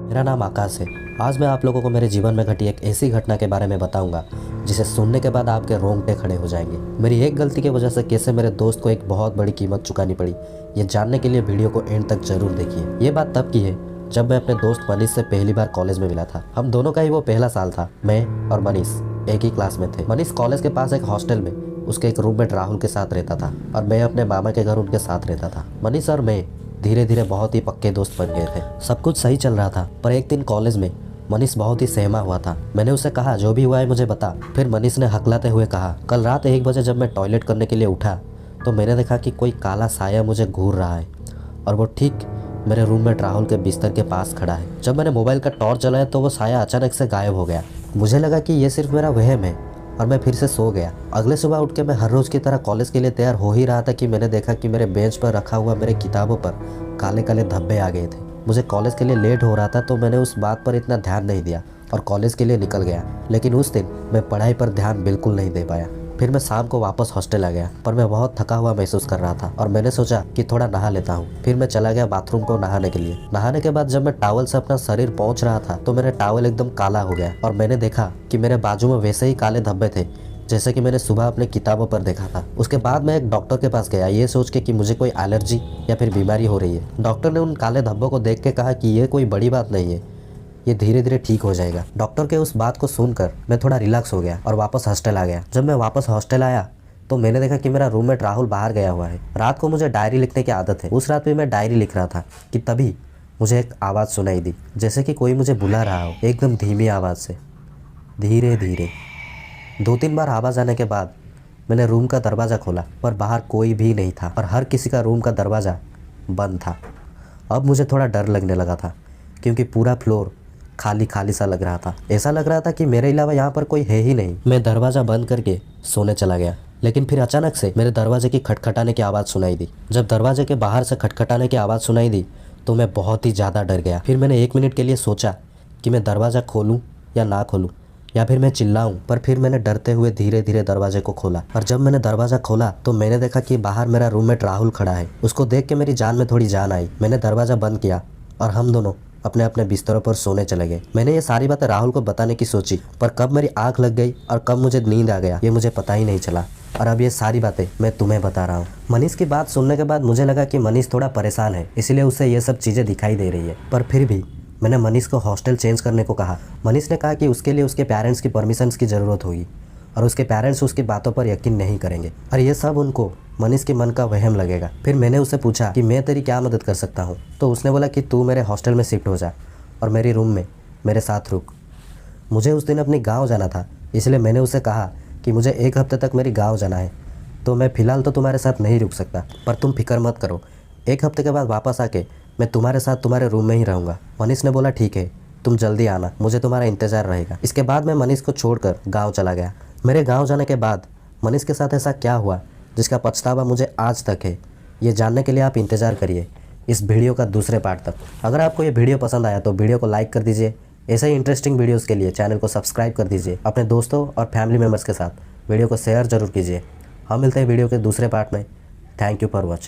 मेरा नाम आकाश है। आज मैं आप लोगों को मेरे जीवन में घटी एक ऐसी घटना के बारे में बताऊंगा जिसे सुनने के बाद आपके रोंगटे खड़े हो जाएंगे। मेरी एक गलती की वजह से कैसे मेरे दोस्त को एक बहुत बड़ी कीमत चुकानी पड़ी, ये जानने के लिए वीडियो को एंड तक जरूर देखिए। ये बात तब की है जब मैं अपने दोस्त मनीष से पहली बार कॉलेज में मिला था। हम दोनों का ही वो पहला साल था। मैं और मनीष एक ही क्लास में थे। मनीष कॉलेज के पास एक हॉस्टल में उसके एक रूममेट राहुल के साथ रहता था और मैं अपने मामा के घर उनके साथ रहता था। मनीष और मैं धीरे धीरे बहुत ही पक्के दोस्त बन गए थे। सब कुछ सही चल रहा था, पर एक दिन कॉलेज में मनीष बहुत ही सहमा हुआ था। मैंने उसे कहा जो भी हुआ है मुझे बता। फिर मनीष ने हकलाते हुए कहा, कल रात 1 बजे जब मैं टॉयलेट करने के लिए उठा तो मैंने देखा कि कोई काला साया मुझे घूर रहा है और वो ठीक मेरे रूममेट राहुल के बिस्तर के पास खड़ा है। जब मैंने मोबाइल का टॉर्च जलाया तो वो साया अचानक से गायब हो गया। मुझे लगा कि ये सिर्फ मेरा वहम है और मैं फिर से सो गया। अगले सुबह उठ के मैं हर रोज़ की तरह कॉलेज के लिए तैयार हो ही रहा था कि मैंने देखा कि मेरे बेंच पर रखा हुआ मेरे किताबों पर काले काले धब्बे आ गए थे। मुझे कॉलेज के लिए लेट हो रहा था तो मैंने उस बात पर इतना ध्यान नहीं दिया और कॉलेज के लिए निकल गया। लेकिन उस दिन मैं पढ़ाई पर ध्यान बिल्कुल नहीं दे पाया। फिर मैं शाम को वापस हॉस्टल आ गया, पर मैं बहुत थका हुआ महसूस कर रहा था और मैंने सोचा कि थोड़ा नहा लेता हूँ। फिर मैं चला गया बाथरूम को नहाने के लिए। नहाने के बाद जब मैं टॉवल से अपना शरीर पोंछ रहा था तो मेरा टॉवल एकदम काला हो गया और मैंने देखा कि मेरे बाजू में वैसे ही काले धब्बे थे जैसे कि मैंने सुबह अपने किताबों पर देखा था। उसके बाद मैं एक डॉक्टर के पास गया ये सोच के कि मुझे कोई एलर्जी या फिर बीमारी हो रही है। डॉक्टर ने उन काले धब्बों को देख के कहा कि ये कोई बड़ी बात नहीं है, ये धीरे धीरे ठीक हो जाएगा। डॉक्टर के उस बात को सुनकर मैं थोड़ा रिलैक्स हो गया और वापस हॉस्टल आ गया। जब मैं वापस हॉस्टल आया तो मैंने देखा कि मेरा रूममेट राहुल बाहर गया हुआ है। रात को मुझे डायरी लिखने की आदत है। उस रात भी मैं डायरी लिख रहा था कि तभी मुझे एक आवाज़ सुनाई दी, जैसे कि कोई मुझे बुला रहा हो, एकदम धीमी आवाज़ से, धीरे धीरे। 2-3 बार आवाज़ आने के बाद मैंने रूम का दरवाज़ा खोला, पर बाहर कोई भी नहीं था और हर किसी का रूम का दरवाज़ा बंद था। अब मुझे थोड़ा डर लगने लगा था क्योंकि पूरा फ्लोर खाली खाली सा लग रहा था। ऐसा लग रहा था कि मेरे अलावा यहाँ पर कोई है ही नहीं। मैं दरवाज़ा बंद करके सोने चला गया, लेकिन फिर अचानक से मेरे दरवाजे की खटखटाने की आवाज़ सुनाई दी। जब दरवाजे के बाहर से खटखटाने की आवाज़ सुनाई दी तो मैं बहुत ही ज़्यादा डर गया। फिर मैंने 1 मिनट के लिए सोचा कि मैं दरवाज़ा खोलूँ या ना खोलूँ या फिर मैं चिल्लाऊं, पर फिर मैंने डरते हुए धीरे धीरे दरवाजे को खोला। और जब मैंने दरवाज़ा खोला तो मैंने देखा कि बाहर मेरा रूममेट राहुल खड़ा है। उसको देख के मेरी जान में थोड़ी जान आई। मैंने दरवाज़ा बंद किया और हम दोनों अपने अपने बिस्तरों पर सोने चले गए। मैंने ये सारी बातें राहुल को बताने की सोची, पर कब मेरी आँख लग गई और कब मुझे नींद आ गया ये मुझे पता ही नहीं चला। और अब ये सारी बातें मैं तुम्हें बता रहा हूँ। मनीष की बात सुनने के बाद मुझे लगा कि मनीष थोड़ा परेशान है, इसलिए उसे ये सब चीज़ें दिखाई दे रही है। पर फिर भी मैंने मनीष को हॉस्टल चेंज करने को कहा। मनीष ने कहा कि उसके लिए उसके पेरेंट्स की परमिशंस की ज़रूरत होगी और उसके पेरेंट्स उसकी बातों पर यकीन नहीं करेंगे और ये सब उनको मनीष के मन का वहम लगेगा। फिर मैंने उससे पूछा कि मैं तेरी क्या मदद कर सकता हूँ, तो उसने बोला कि तू मेरे हॉस्टल में शिफ्ट हो जा और मेरी रूम में मेरे साथ रुक। मुझे उस दिन अपनी गाँव जाना था, इसलिए मैंने उसे कहा कि मुझे 1 हफ्ते तक मेरी गाँव जाना है, तो मैं फ़िलहाल तो तुम्हारे साथ नहीं रुक सकता, पर तुम फिक्र मत करो, 1 हफ्ते के बाद वापस आके मैं तुम्हारे साथ तुम्हारे रूम में ही रहूँगा। मनीष ने बोला ठीक है, तुम जल्दी आना, मुझे तुम्हारा इंतज़ार रहेगा। इसके बाद मैं मनीष को छोड़कर गांव चला गया। मेरे गांव जाने के बाद मनीष के साथ ऐसा क्या हुआ जिसका पछतावा मुझे आज तक है, ये जानने के लिए आप इंतज़ार करिए इस वीडियो का दूसरे पार्ट तक। अगर आपको ये वीडियो पसंद आया तो वीडियो को लाइक कर दीजिए। ऐसे ही इंटरेस्टिंग वीडियोज़ के लिए चैनल को सब्सक्राइब कर दीजिए। अपने दोस्तों और फैमिली मेम्बर्स के साथ वीडियो को शेयर ज़रूर कीजिए। हम मिलते हैं वीडियो के दूसरे पार्ट में। Thank you for watching.